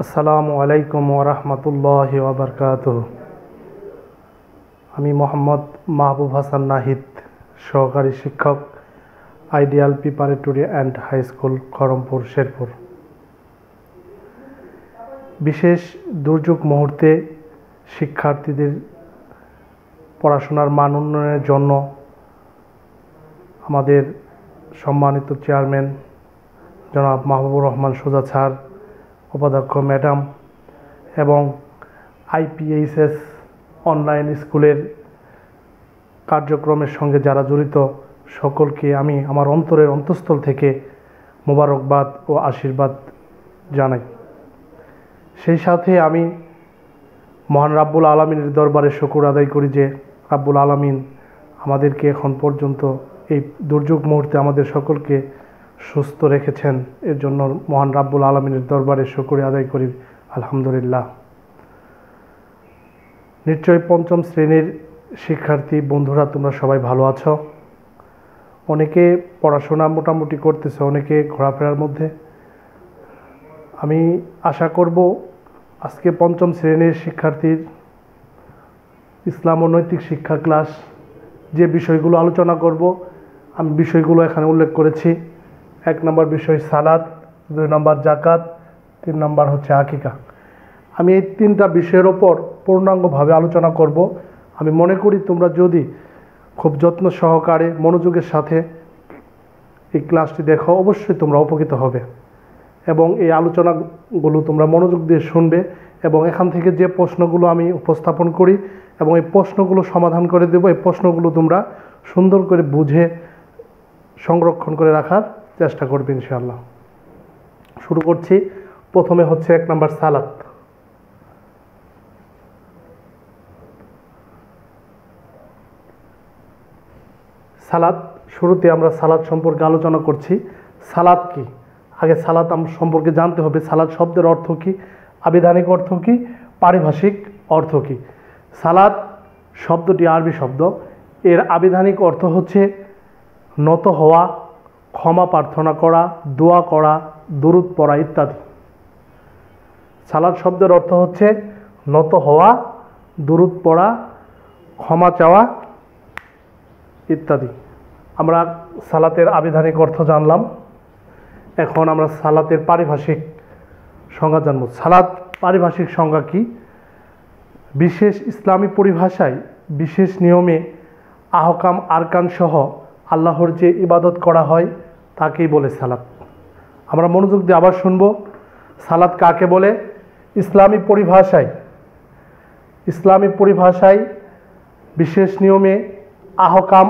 আসসালামু আলাইকুম ওয়া রাহমাতুল্লাহি ওয়া বারাকাতুহু। আমি মোহাম্মদ মাহবুব হাসান নাহিদ, সহকারী শিক্ষক, ideal preparatory and high school, Kharampur, Sherpur. বিশেষ দুর্যোগ মুহূর্তে শিক্ষার্থীদের পড়াশোনার মান উন্নয়নের জন্য আমাদের সম্মানিত চেয়ারম্যান জনাব মাহবুবুর রহমান সুজা স্যার, উপাধ্যক্ষ ম্যাডাম এবং IPHS অনলাইন স্কুলের কার্যক্রমের সঙ্গে যারা জড়িত সকলকে আমি আমার অন্তরের অন্তঃস্থল থেকে মোবারকবাদ ও আশীর্বাদ জানাই। সেই সাথে আমি মহান রাব্বুল আলামিনের দরবারে শুকর আদায় করি যে রাব্বুল আলামিন আমাদেরকে এখন পর্যন্ত এই দুর্যোগ মুহূর্তে আমাদের সকলকে সুস্থ রেখেছেন। এর জন্য মহান রাব্বুল আলামিনের দরবারে শুকরিয়া আদায় করি, আলহামদুলিল্লাহ। নিশ্চয়ই পঞ্চম শ্রেণীর শিক্ষার্থী বন্ধুরা তোমরা সবাই ভালো আছো। অনেকে পড়াশোনা মোটামুটি করতেছে, অনেকে ঘোরাফেরার মধ্যে। আমি আশা করব আজকে পঞ্চম শ্রেণীর শিক্ষার্থীর ইসলাম ও নৈতিক শিক্ষা ক্লাস যে বিষয়গুলো আলোচনা করব, আমি বিষয়গুলো এখানে উল্লেখ করেছি। 1 নম্বর বিষয় সালাত, 2 নম্বর জাকাত, 3 নম্বর হচ্ছে আকিকা। আমি এই 3টা বিষয়ের ওপর পূর্ণাঙ্গভাবে আলোচনা করব। আমি মনে করি তোমরা যদি খুব যত্ন সহকারে মনোযোগের সাথে এই ক্লাসটি দেখো, অবশ্যই তোমরা উপকৃত হবে এবং এই আলোচনাগুলো তোমরা মনোযোগ দিয়ে শুনবে এবং এখান থেকে যে প্রশ্নগুলো আমি উপস্থাপন করি এবং এই প্রশ্নগুলো সমাধান করে দেব, এই প্রশ্নগুলো তোমরা সুন্দর করে বুঝে সংরক্ষণ করে রাখার চেষ্টা করবে ইনশাআল্লাহ। শুরু করছি। প্রথমে হচ্ছে 1 নম্বর সালাত। সালাত, শুরুতে আমরা সালাত সম্পর্কে আলোচনা করছি। সালাত কি? আগে সালাত সম্পর্কে জানতে হবে। সালাত শব্দের অর্থ কি, আবিধানিক অর্থ কি, পারিভাষিক অর্থ কি। সালাত শব্দটি আরবি শব্দ। এর আবিধানিক অর্থ হচ্ছে নত হওয়া, ক্ষমা প্রার্থনা করা, দোয়া করা, দুরূদ পড়া ইত্যাদি। সালাত শব্দের অর্থ হচ্ছে নত হওয়া, দুরূদ পড়া, ক্ষমা চাওয়া ইত্যাদি। আমরা সালাতের আবিধানিক অর্থ জানলাম, এখন আমরা সালাতের পারিভাষিক সংজ্ঞা জানব। সালাত পারিভাষিক সংজ্ঞা কি? বিশেষ ইসলামী পরিভাষায় বিশেষ নিয়মে আহকাম আরকান সহ আল্লাহর যে ইবাদত করা হয় তাকেই বলে সালাত। আমরা মনোযোগ দিয়ে আবার শুনব। সালাত কাকে বলে? ইসলামী পরিভাষায় বিশেষ নিয়মে আহকাম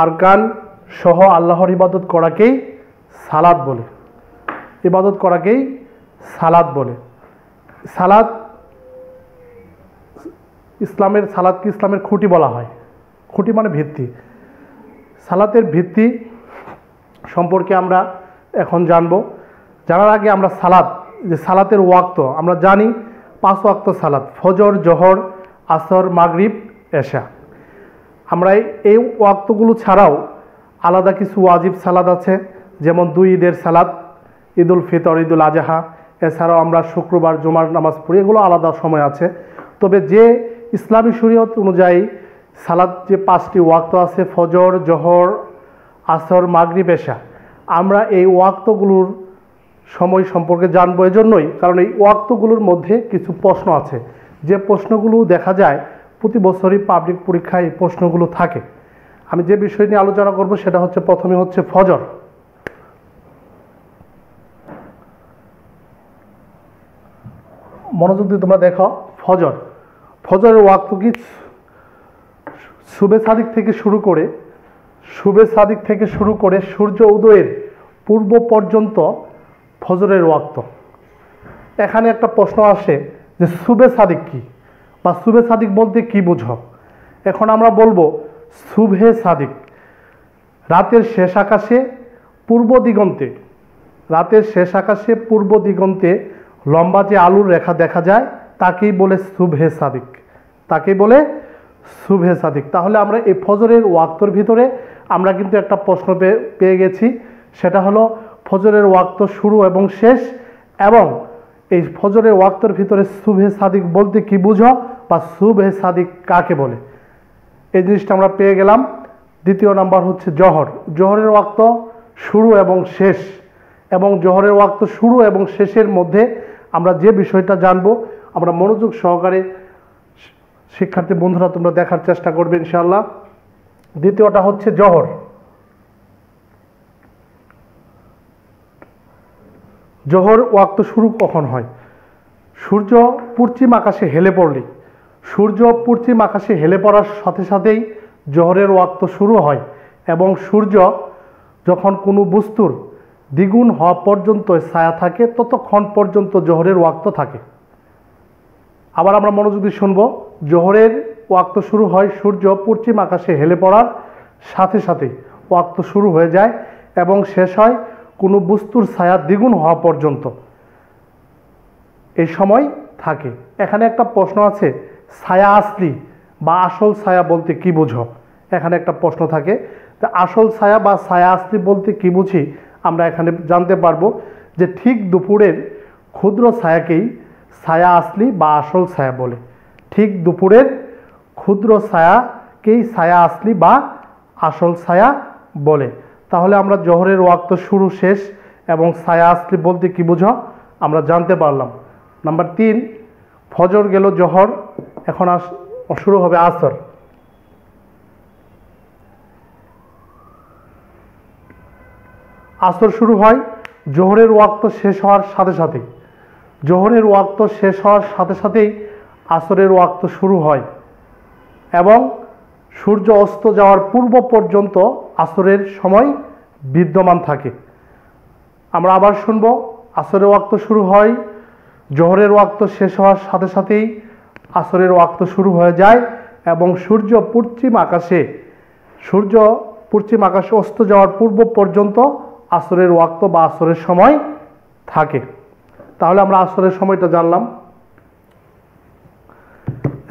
আরকান সহ আল্লাহর ইবাদত করাকেই সালাত বলে। সালাত সালাতকে ইসলামের খুঁটি বলা হয়। খুঁটি মানে ভিত্তি। সালাতের ভিত্তি সম্পর্কে আমরা এখন জানব। জানার আগে আমরা সালাতের ওয়াক্ত আমরা জানি। 5 ওয়াক্ত সালাত, ফজর, জোহর, আসর, মাগরিব, এশা। আমরা এই ওয়াক্তগুলো ছাড়াও আলাদা কিছু ওয়াজিব সালাত আছে, যেমন 2 ঈদের সালাত, ঈদুল ফিতর, ঈদুল আজহা। এছাড়াও আমরা শুক্রবার জুমার নামাজ পড়ি, এগুলো আলাদা সময় আছে। তবে যে ইসলামী শরীয়ত অনুযায়ী সালাত যে 5টি ওয়াক্ত আছে, ফজর, জোহর, আসর, মাগরিব, এশা, আমরা এই ওয়াক্তগুলোর সময় সম্পর্কে জানবো। এজন্যই কারণ এই ওয়াক্তগুলোর মধ্যে কিছু প্রশ্ন আছে, যে প্রশ্নগুলো দেখা যায় প্রতি বছরই পাবলিক পরীক্ষায় এই প্রশ্নগুলো থাকে। আমি যে বিষয় নিয়ে আলোচনা করব সেটা হচ্ছে, প্রথমে হচ্ছে ফজর। মনোযোগ দিয়ে তোমরা দেখো। ফজরের ওয়াক্ত কি? শুবে সাদিক থেকে শুরু করে সূর্য উদয়ের পূর্ব পর্যন্ত ফজরের ওয়াক্ত। এখানে একটা প্রশ্ন আসে যে শুবে সাদিক কি, বা শুবে সাদিক বলতে কি বুঝো? এখন আমরা বলবো শুভে সাদিক রাতের শেষ আকাশে পূর্ব দিগন্তে লম্বা যে আলোর রেখা দেখা যায় তাকেই বলে শুভে সাদিক। তাহলে আমরা এই ফজরের ওয়াক্তর ভিতরে আমরা কিন্তু একটা প্রশ্ন পেয়ে গেছি। সেটা হলো ফজরের ওয়াক্ত শুরু এবং শেষ এবং এই ফজরের ওয়াক্তের ভিতরে সুবহে সাদিক বলতে কি বুঝো বা সুবহে সাদিক কাকে বলে, এই জিনিসটা আমরা পেয়ে গেলাম। দ্বিতীয় নাম্বার হচ্ছে জহর। জহরের ওয়াক্ত শুরু এবং শেষ, এবং জহরের ওয়াক্ত শুরু এবং শেষের মধ্যে আমরা যে বিষয়টা জানবো, আমরা মনোযোগ সহকারে শিক্ষার্থী বন্ধুরা তোমরা দেখার চেষ্টা করবে ইনশাআল্লাহ। দ্বিতীয়টা হচ্ছে জহর। জহর ওয়াক্ত শুরু কখন হয়? সূর্য পশ্চিম আকাশে হেলে পড়লেই, সূর্য পশ্চিম আকাশে হেলে পড়ার সাথে সাথেই জহরের ওয়াক্ত শুরু হয়, এবং সূর্য যখন কোনো বস্তুর দ্বিগুণ হওয়া পর্যন্ত ছায়া থাকে ততক্ষণ পর্যন্ত জহরের ওয়াক্ত থাকে। আবার আমরা মনোযোগ দিয়ে শুনব, জহরের ওয়াক্ত শুরু হয় সূর্য পশ্চিম আকাশে হেলে পড়ার সাথে সাথেই ওয়াক্ত শুরু হয়ে যায় এবং শেষ হয় কোনো বস্তুর ছায়া দ্বিগুণ হওয়া পর্যন্ত এই সময় থাকে। এখানে একটা প্রশ্ন আছে, ছায়া আসলি বা আসল ছায়া বলতে কি বুঝো? এখানে একটা প্রশ্ন থাকে, তা আসল ছায়া বা ছায়া আসলি বলতে কি বুঝি আমরা এখানে জানতে পারবো যে ঠিক দুপুরের ক্ষুদ্র ছায়াকেই ছায়া আসলি বা আসল ছায়া বলে। ঠিক দুপুরের ক্ষুদ্র ছায়াকেই ছায়া আসলি বা আসল ছায়া বলে। তাহলে আমরা জহরের ওয়াক্ত শুরু শেষ এবং ছায়া আসলি বলতে কি বুঝো আমরা জানতে পারলাম। নাম্বার 3, ফজর গেল জহর, এখন শুরু হবে আসর। আসর শুরু হয় জোহরের ওয়াক্ত শেষ হওয়ার সাথে সাথেই। জোহরের ওয়াক্ত শেষ হওয়ার সাথে সাথেই আসরের ওয়াক্ত শুরু হয় এবং সূর্য অস্ত যাওয়ার পূর্ব পর্যন্ত আসরের সময় বিদ্যমান থাকে। আমরা আবার শুনব, আসরের ওয়াক্ত শুরু হয় জোহরের ওয়াক্ত শেষ হওয়ার সাথে সাথেই আসরের ওয়াক্ত শুরু হয়ে যায় এবং সূর্য পশ্চিম আকাশে অস্ত যাওয়ার পূর্ব পর্যন্ত আসরের ওয়াক্ত বা আসরের সময় থাকে। তাহলে আমরা আসরের সময়টা জানলাম।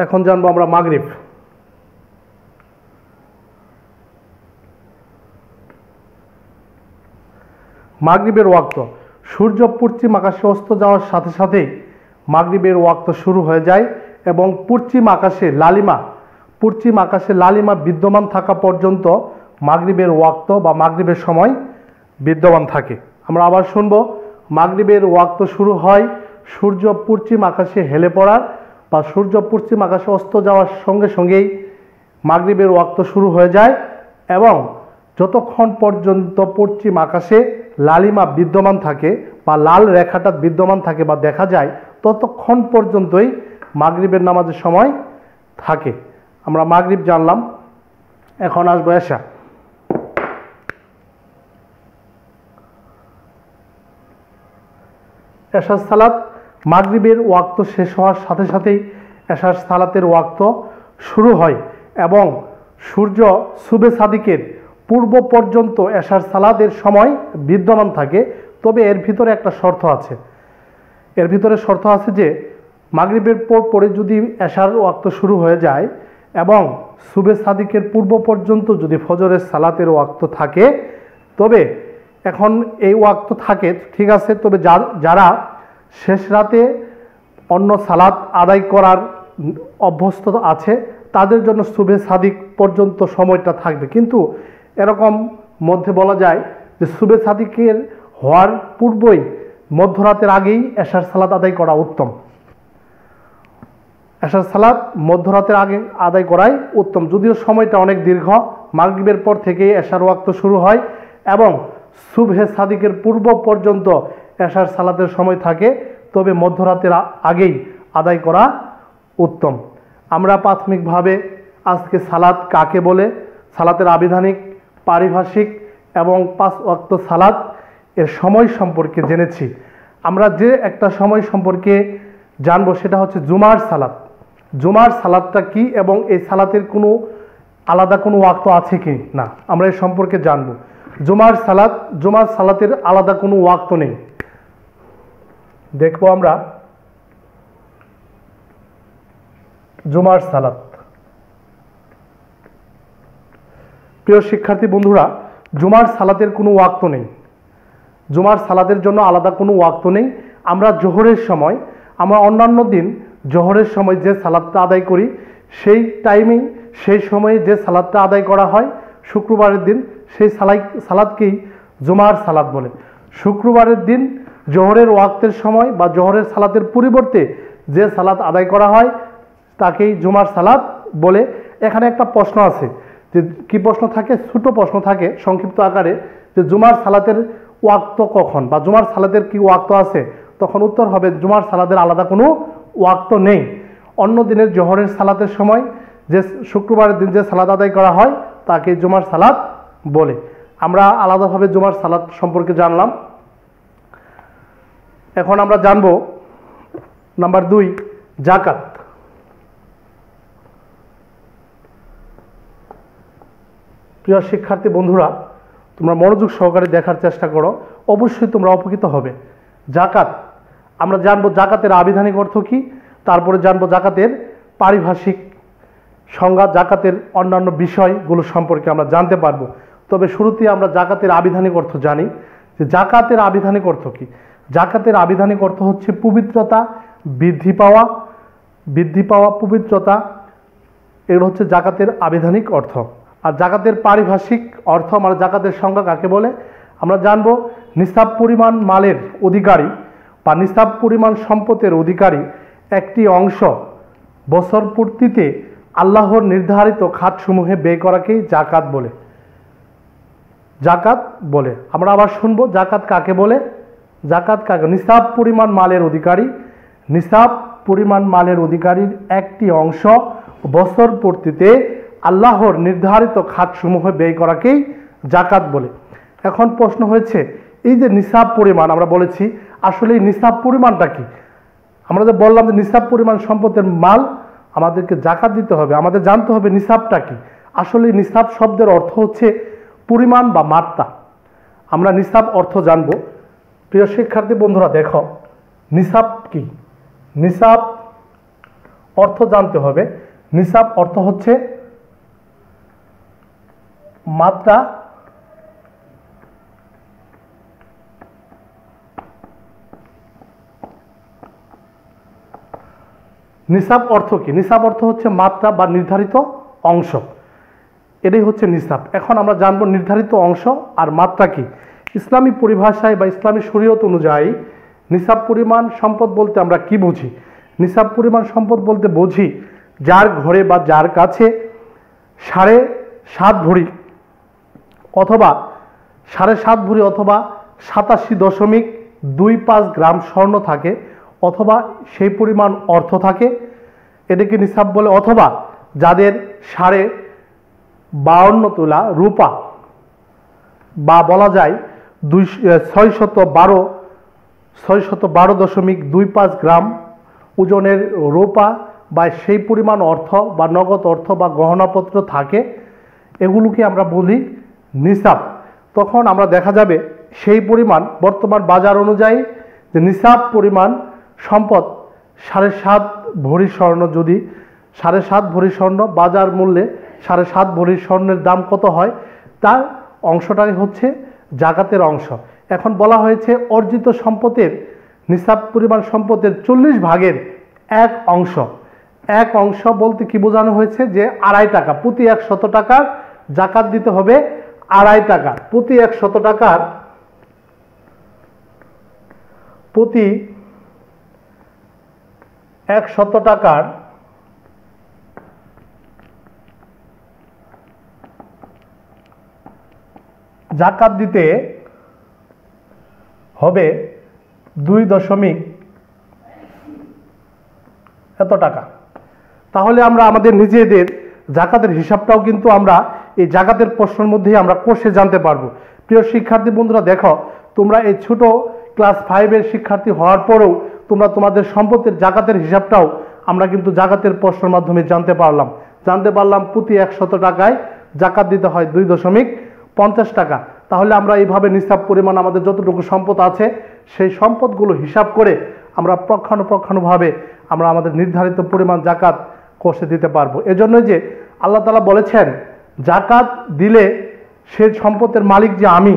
এখন জানবো আমরা মাগরিব। মাগরিবের ওয়াক্ত সূর্য পশ্চিম আকাশে অস্ত যাওয়ার সাথে সাথেই মাগরিবের ওয়াক্ত শুরু হয়ে যায় এবং পশ্চিম আকাশে লালিমা বিদ্যমান থাকা পর্যন্ত মাগরিবের ওয়াক্ত বা মাগরিবের সময় বিদ্যমান থাকে। আমরা আবার শুনবো, মাগরিবের ওয়াক্ত শুরু হয় সূর্য পশ্চিম আকাশে হেলে পড়ার বা সূর্য পশ্চিম আকাশে অস্ত যাওয়ার সঙ্গে সঙ্গেই মাগরিবের ওয়াক্ত শুরু হয়ে যায় এবং যতক্ষণ পর্যন্ত পশ্চিম আকাশে লালিমা বিদ্যমান থাকে বা লাল রেখাটা বিদ্যমান থাকে বা দেখা যায় ততক্ষণ পর্যন্তই মাগরিবের নামাজের সময় থাকে। আমরা মাগরিব জানলাম। এখন আসবো এশা। এশার সালাত মাগরিবের ওয়াক্ত শেষ হওয়ার সাথে সাথেই এশার সালাতের ওয়াক্ত শুরু হয় এবং সূর্য সুবে সাদিকের পূর্ব পর্যন্ত এশার সালাতের সময় বিদ্যমান থাকে। তবে এর ভিতরে একটা শর্ত আছে, যে মাগরিবের পরে যদি এশার ওয়াক্ত শুরু হয়ে যায় এবং সুবে সাদিকের পূর্ব পর্যন্ত যদি ফজরের সালাতের ওয়াক্ত থাকে, তবে এখন এই ওয়াক্ত থাকে ঠিক আছে, তবে যারা শেষ রাতে অন্য সালাত আদায় করার অভ্যস্ত আছে তাদের জন্য সুবে সাদিক পর্যন্ত সময়টা থাকবে। কিন্তু এরকম মধ্যে বলা যায় যে সুবে সাদিকের হওয়ার পূর্বই মধ্যরাতের আগেই এশার সালাত আদায় করা উত্তম। এশার সালাত মধ্যরাতের আগে আদায় করাই উত্তম, যদিও সময়টা অনেক দীর্ঘ। মাগরিবের পর থেকেই এশার ওয়াক্ত শুরু হয় এবং সুবহে সাদিকের পূর্ব পর্যন্ত এশার সালাতের সময় থাকে, তবে মধ্যরাতের আগেই আদায় করা উত্তম। আমরা প্রাথমিকভাবে আজকে সালাত কাকে বলে, সালাতের আবিধানিক, পারিভাষিক এবং 5 ওয়াক্ত সালাত এর সময় সম্পর্কে জেনেছি। আমরা যে একটা সময় সম্পর্কে জানবো সেটা হচ্ছে জুমার সালাত। জুমার সালাতটা কি এবং এই সালাতের কোনো আলাদা কোনো ওয়াক্ত আছে কি না আমরা এই সম্পর্কে জানবো। জুমার সালাতের আলাদা কোনো ওয়াক্ত নেই। দেখবো আমরা জুমার সালাত। প্রিয় শিক্ষার্থী বন্ধুরা, জুমার সালাতের কোনো ওয়াক্ত নেই। জুমার সালাতের জন্য আলাদা কোনো ওয়াক্ত নেই। আমরা জোহরের সময়, আমরা অন্যান্য দিন জোহরের সময় যে সালাদটা আদায় করি সেই টাইমেই সেই সময়ে যে সালাদটা আদায় করা হয় শুক্রবারের দিন সেই সালাদকেই জুমার সালাদ বলে। শুক্রবারের দিন জোহরের ওয়াক্তের সময় বা জোহরের সালাতের পরিবর্তে যে সালাত আদায় করা হয় তাকেই জুমার সালাত বলে। এখানে একটা প্রশ্ন আছে, যে কি প্রশ্ন থাকে, ছোট প্রশ্ন থাকে সংক্ষিপ্ত আকারে, যে জুমার সালাতের ওয়াক্ত কখন বা জুমার সালাতের কি ওয়াক্ত আছে? তখন উত্তর হবে জুমার সালাতের আলাদা কোনো ওয়াক্ত নেই। অন্য দিনের জোহরের সালাতের সময় যে শুক্রবারের দিন যে সালাত আদায় করা হয় তাকে জুমার সালাত বলে। আমরা আলাদাভাবে জুমার সালাত সম্পর্কে জানলাম। এখন আমরা জানব নাম্বার 2, জাকাত। প্রিয় শিক্ষার্থী বন্ধুরা, তোমরা মনোযোগ সহকারে দেখার চেষ্টা করো, অবশ্যই তোমরা উপকৃত হবে। জাকাত আমরা জানবো জাকাতের আবিধানিক অর্থ কী, তারপরে জানবো জাকাতের পারিভাষিক সংজ্ঞা, জাকাতের অন্যান্য বিষয়গুলো সম্পর্কে আমরা জানতে পারবো। তবে শুরুতেই আমরা জাকাতের আবিধানিক অর্থ জানি, যে জাকাতের আবিধানিক অর্থ কী। জাকাতের আবিধানিক অর্থ হচ্ছে পবিত্রতা, বৃদ্ধি পাওয়া পবিত্রতা, এগুলো হচ্ছে জাকাতের আবিধানিক অর্থ। আর জাকাতের পারিভাষিক অর্থ মানে জাকাতের সংজ্ঞা কাকে বলে আমরা জানবো, নিসাব পরিমাণ মালের অধিকারী বা নিসাব পরিমাণ সম্পদের অধিকারী একটি অংশ বছর পূর্তিতে আল্লাহর নির্ধারিত খাতসমূহে ব্যয় করাকেই জাকাত বলে। জাকাত বলে আমরা আবার শুনবো, জাকাত কাকে বলে? জাকাত কাকে? নিসাব পরিমাণ মালের অধিকারী, নিসাব পরিমাণ মালের অধিকারীর একটি অংশ বছর পূর্তিতে আল্লাহর নির্ধারিত খাতসমূহে ব্যয় করাকেই জাকাত বলে। এখন প্রশ্ন হয়েছে, এই যে নিসাব পরিমাণ আমরা বলেছি, আসলে এই নিসাব পরিমাণটা কি? আমরা যে বললাম যে নিসাব পরিমাণ সম্পদের মাল আমাদেরকে জাকাত দিতে হবে, আমাদের জানতে হবে নিসাবটা কি। আসলে নিসাব শব্দের অর্থ হচ্ছে পরিমাণ বা মাত্রা। আমরা নিসাব অর্থ জানব। প্রিয় শিক্ষার্থী বন্ধুরা দেখো, নিসাব কি? নিসাব অর্থ জানতে হবে। নিসাব অর্থ হচ্ছে মাত্রা, নিসাব অর্থ কি? নিসাব অর্থ হচ্ছে মাত্রা বা নির্ধারিত অংশ, এটাই হচ্ছে নিসাব। এখন আমরা জানবো নির্ধারিত অংশ আর মাত্রা কি। ইসলামী পরিভাষায় বা ইসলামী শরীয়ত অনুযায়ী নিসাব পরিমাণ সম্পদ বলতে আমরা কি বুঝি? নিসাব পরিমাণ সম্পদ বলতে বুঝি যার ঘরে বা যার কাছে 7.5 ভরি অথবা 7.5 ভরি অথবা 87.25 গ্রাম স্বর্ণ থাকে অথবা সেই পরিমাণ অর্থ থাকে, এটাকে নিসাব বলে। অথবা যাদের 52 তোলা রূপা বা বলা যায় 612.25 গ্রাম ওজনের রূপা বা সেই পরিমাণ অর্থ বা নগদ অর্থ বা গহনাপত্র থাকে, এগুলোকে আমরা বলি নিসাব। তখন আমরা দেখা যাবে সেই পরিমাণ বর্তমান বাজার অনুযায়ী যে নিসাব পরিমাণ সম্পদ 7.5 ভরি স্বর্ণ, যদি 7.5 ভরি স্বর্ণ বাজার মূল্যে 7.5 ভরি স্বর্ণের দাম কত হয়, তার অংশটাই হচ্ছে জাকাতের অংশ। এখন বলা হয়েছে অর্জিত সম্পদের নিসাব পরিমাণ সম্পদের 40 ভাগের 1 অংশ। 1 অংশ বলতে কি বোঝানো হয়েছে? যে 2.5 টাকা, প্রতি 100 টাকার জাকাত দিতে হবে 2.5 টাকা। প্রতি 100 টাকার প্রতি 100 টাকার জাকাত দিতে হবে 2 এত টাকা। তাহলে আমরা আমাদের নিজেদের জাকাতের হিসাবটাও কিন্তু আমরা এই জাকাতের প্রশ্নের মধ্যেই আমরা কোষে জানতে পারবো। প্রিয় শিক্ষার্থী বন্ধুরা দেখো, তোমরা এই ছোট ক্লাস 5-এর শিক্ষার্থী হওয়ার পরেও তোমরা তোমাদের সম্পদের জাকাতের হিসাবটাও আমরা কিন্তু জাকাতের প্রশ্নের মাধ্যমে জানতে পারলাম প্রতি 100 টাকায় জাকাত দিতে হয় 2.50 টাকা। তাহলে আমরা এইভাবে নিসাব পরিমাণ আমাদের যতটুকু সম্পদ আছে সেই সম্পদগুলো হিসাব করে আমরা পক্ষানুপক্ষানুভাবে আমরা আমাদের নির্ধারিত পরিমাণ জাকাত কোষে দিতে পারবো। এজন্য যে আল্লাহ তাআলা বলেছেন জাকাত দিলে সে সম্পদের মালিক যে আমি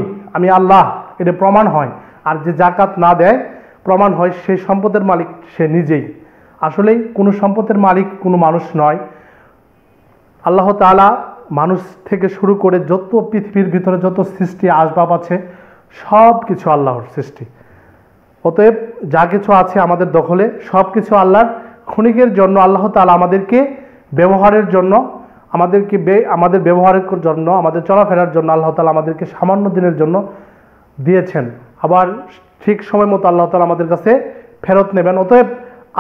আল্লাহ, এটা প্রমাণ হয়। আর যে জাকাত না দেয় প্রমাণ হয় সেই সম্পদের মালিক সে নিজেই। আসলেই কোনো সম্পদের মালিক কোনো মানুষ নয়। আল্লাহ তাআলা মানুষ থেকে শুরু করে যত পৃথিবীর ভিতরে যত সৃষ্টি আসবাব আছে সব কিছু আল্লাহর সৃষ্টি। অতএব যা কিছু আছে আমাদের দখলে সব কিছু আল্লাহর। ক্ষণিকের জন্য আল্লাহ তাআলা আমাদেরকে ব্যবহারের জন্য আমাদের ব্যবহারের জন্য আমাদের চলাফেরার জন্য আল্লাহ তাআলা আমাদেরকে সামান্য দিনের জন্য দিয়েছেন, আবার ঠিক সময় মতো আল্লাহ তাআলা আমাদের কাছে ফেরত নেবেন। অতএব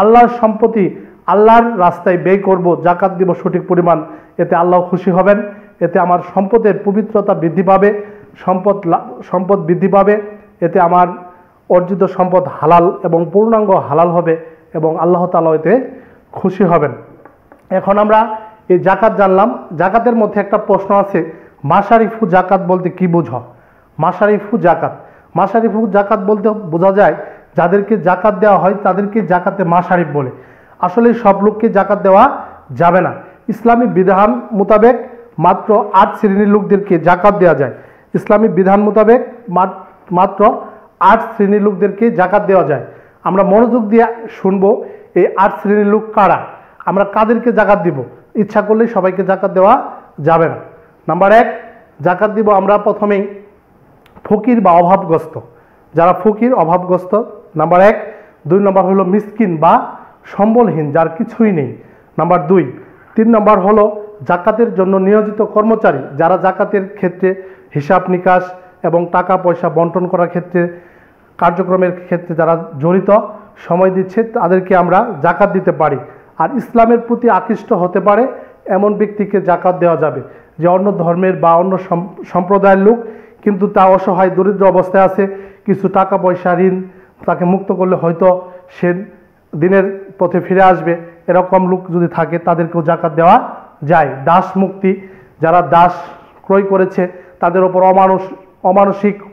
আল্লাহর সম্পত্তি আল্লাহর রাস্তায় ব্যয় করব, জাকাত দিব সঠিক পরিমাণ, এতে আল্লাহ খুশি হবেন। এতে আমার সম্পদের পবিত্রতা বৃদ্ধি পাবে, সম্পদ বৃদ্ধি পাবে। এতে আমার অর্জিত সম্পদ হালাল এবং পূর্ণাঙ্গ হালাল হবে এবং আল্লাহ তাআলা এতে খুশি হবেন। এখন আমরা এই জাকাত জানলাম। জাকাতের মধ্যে একটা প্রশ্ন আছে, মাশারিফু জাকাত বলতে কি বোঝো? মাশারিফু জাকাত বলতে বোঝা যায় যাদেরকে জাকাত দেওয়া হয় তাদেরকে জাকাতে মাশারিফ বলে। আসলে সব লোককে জাকাত দেওয়া যাবে না। ইসলামী বিধান মোতাবেক মাত্র 8 শ্রেণীর লোকদেরকে জাকাত দেওয়া যায়। ইসলামী বিধান মোতাবেক মাত্র 8 শ্রেণীর লোকদেরকে জাকাত দেওয়া যায়। আমরা মনোযোগ দিয়ে শুনবো এই 8 শ্রেণীর লোক কারা, আমরা কাদেরকে জাকাত দিব। ইচ্ছা করলে সবাইকে জাকাত দেওয়া যাবে না। নাম্বার 1, জাকাত দিব আমরা প্রথমেই ফকির বা অভাবগ্রস্ত, যারা ফকির অভাবগ্রস্ত নাম্বার 1। 2 নম্বর হলো মিসকিন বা সম্বলহীন, যার কিছুই নেই নাম্বার 2। 3 নম্বর হলো জাকাতের জন্য নিয়োজিত কর্মচারী, যারা জাকাতের ক্ষেত্রে হিসাব নিকাশ এবং টাকা পয়সা বন্টন করার ক্ষেত্রে কার্যক্রমের ক্ষেত্রে যারা জড়িত সময় দিচ্ছে তাদেরকে আমরা জাকাত দিতে পারি। আর ইসলামের প্রতি আকৃষ্ট হতে পারে এমন ব্যক্তিকে জাকাত দেওয়া যাবে, যে অন্য ধর্মের বা অন্য সম্প্রদায়ের লোক কিন্তু তা অসহায় দরিদ্র অবস্থায় আছে, কিছু টাকা পয়সা ঋণ তাকে মুক্ত করলে হয়তো সে দিনের পথে ফিরে আসবে, এরকম লোক যদি থাকে তাদেরকেও জাকাত দেওয়া যায়। দাস মুক্তি, যারা দাস ক্রয় করেছে তাদের ওপর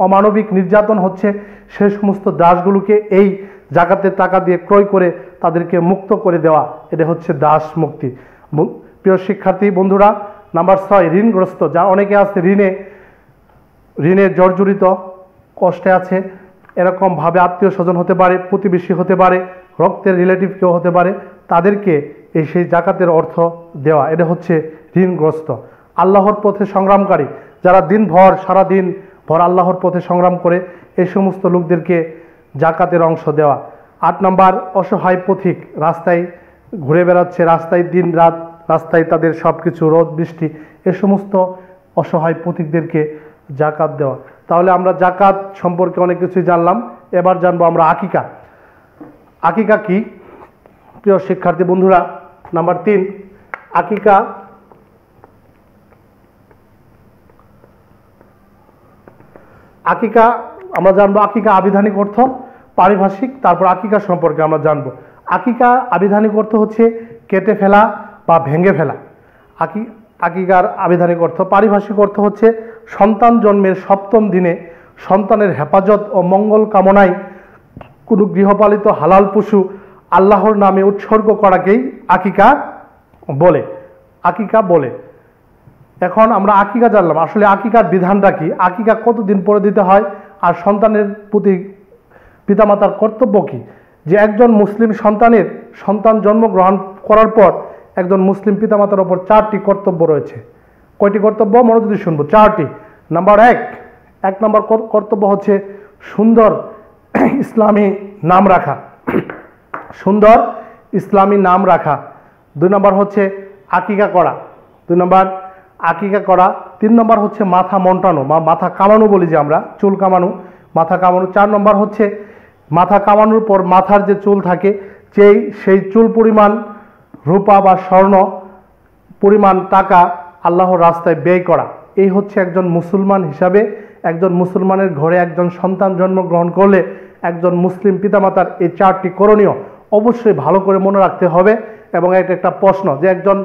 অমানবিক নির্যাতন হচ্ছে, সেই সমস্ত দাসগুলোকে এই জাকাতের টাকা দিয়ে ক্রয় করে তাদেরকে মুক্ত করে দেওয়া, এটা হচ্ছে দাস মুক্তি। প্রিয় শিক্ষার্থী বন্ধুরা, নাম্বার 6, ঋণগ্রস্ত, যা অনেকে আছে ঋণে জর্জরিত কষ্টে আছে, এরকমভাবে আত্মীয় স্বজন হতে পারে, প্রতিবেশী হতে পারে, রক্তের রিলেটিভ কেউ হতে পারে, তাদেরকে সেই জাকাতের অর্থ দেওয়া, এটা হচ্ছে ঋণগ্রস্ত। আল্লাহর পথে সংগ্রামকারী, যারা সারা দিন ভর আল্লাহর পথে সংগ্রাম করে, এই সমস্ত লোকদেরকে জাকাতের অংশ দেওয়া। 8 নম্বর, অসহায় পথিক, রাস্তায় ঘুরে বেড়াচ্ছে, রাস্তায় দিন রাত রাস্তায় তাদের সব কিছু রোদ বৃষ্টি, এ সমস্ত অসহায় পথিকদেরকে জাকাত দেওয়া। তাহলে আমরা জাকাত সম্পর্কে অনেক কিছুই জানলাম। এবার জানবো আমরা আকিকা। আকিকা কি? প্রিয় শিক্ষার্থী বন্ধুরা, নাম্বার 3, আকিকা আমরা জানবো। আকিকা আবিধানিক অর্থ, পারিভাষিক, তারপর আকিকা সম্পর্কে আমরা জানবো। আকিকা আবিধানিক অর্থ হচ্ছে কেটে ফেলা বা ভেঙে ফেলা। আকিকার আবিধানিক অর্থ। পারিভাষিক অর্থ হচ্ছে সন্তান জন্মের 7ম দিনে সন্তানের হেফাজত ও মঙ্গল কামনায় কোনো গৃহপালিত হালাল পশু আল্লাহর নামে উৎসর্গ করাকেই আকিকা বলে। এখন আমরা আকিকা জানলাম, আসলে আকিকার বিধানটা কি, আকিকা কতদিন পরে দিতে হয়, আর সন্তানের প্রতি পিতামাতার কর্তব্য কি। যে একজন মুসলিম সন্তান জন্মগ্রহণ করার পর একজন মুসলিম পিতামাতার ওপর 4টি কর্তব্য রয়েছে। কয়টি কর্তব্য? মনোযোগ দিয়ে শুনবো। 4টি। নাম্বার 1 নম্বর কর্তব্য হচ্ছে সুন্দর ইসলামী নাম রাখা। সুন্দর ইসলামী নাম রাখা। 2 নম্বর হচ্ছে আকিকা করা। 2 নম্বর আকিকা করা। 3 নম্বর হচ্ছে মাথা মন্টানো বা মাথা কামানো বলি যে আমরা, চুল কামানো, মাথা কামানো। 4 নম্বর হচ্ছে মাথা কামানোর পর মাথার যে চুল থাকে সেই চুল পরিমাণ রূপা বা স্বর্ণ পরিমাণ টাকা আল্লাহর রাস্তায় ব্যয় করা। এই হচ্ছে একজন মুসলমান হিসাবে, একজন মুসলমানের ঘরে একজন সন্তান জন্মগ্রহণ করলে একজন মুসলিম পিতামাতার এই 4টি করণীয় অবশ্যই ভালো করে মনে রাখতে হবে। এবং এটা একটা প্রশ্ন যে একজন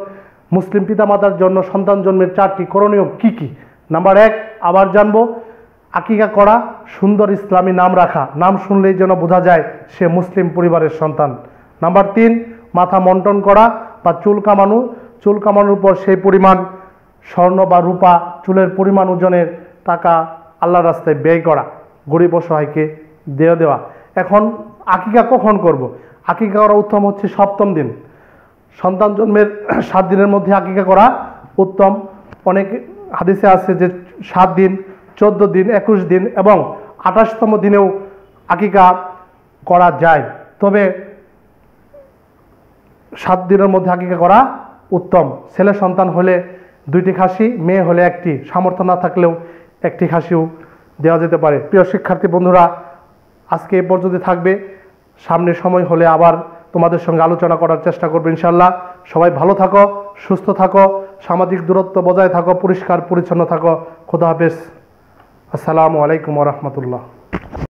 মুসলিম পিতামাতার জন্য সন্তান জন্মের 4টি করণীয় কি কি। নাম্বার 1 আবার জানবো, আকিকা করা, সুন্দর ইসলামী নাম রাখা, নাম শুনলেই যেন বোঝা যায় সে মুসলিম পরিবারের সন্তান। নাম্বার 3 মাথা মন্টন করা বা চুল কামানোর পর সেই পরিমাণ স্বর্ণ বা রূপা, চুলের পরিমাণ ওজনের টাকা আল্লাহর রাস্তায় ব্যয় করা, গরিব অসহায়কে দিয়ে দেওয়া। এখন আকিকা কখন করব? আকিকা করা উত্তম হচ্ছে 7ম দিন, সন্তান জন্মের 7 দিনের মধ্যে আকিকা করা উত্তম। অনেক হাদিসে আছে যে 7 দিন, 14 দিন, 21 দিন এবং 28তম দিনেও আকিকা করা যায়, তবে 7 দিনের মধ্যে আকিকা করা উত্তম। ছেলে সন্তান হলে 2টি খাসি, মেয়ে হলে 1টি, সামর্থ্য না থাকলেও 1টি খাসিও দেওয়া যেতে পারে। প্রিয় শিক্ষার্থী বন্ধুরা, আজকে এ পর্যন্ত থাকবে। সামনে সময় হলে আবার তোমাদের সঙ্গে আলোচনা করার চেষ্টা করবো ইনশাল্লাহ। সবাই ভালো থাকো, সুস্থ থাকো, সামাজিক দূরত্ব বজায় থাকো, পরিষ্কার পরিচ্ছন্ন থাকো। খোদা হাফেজ। আসসালামু আলাইকুম ওয়া রাহমাতুল্লাহ।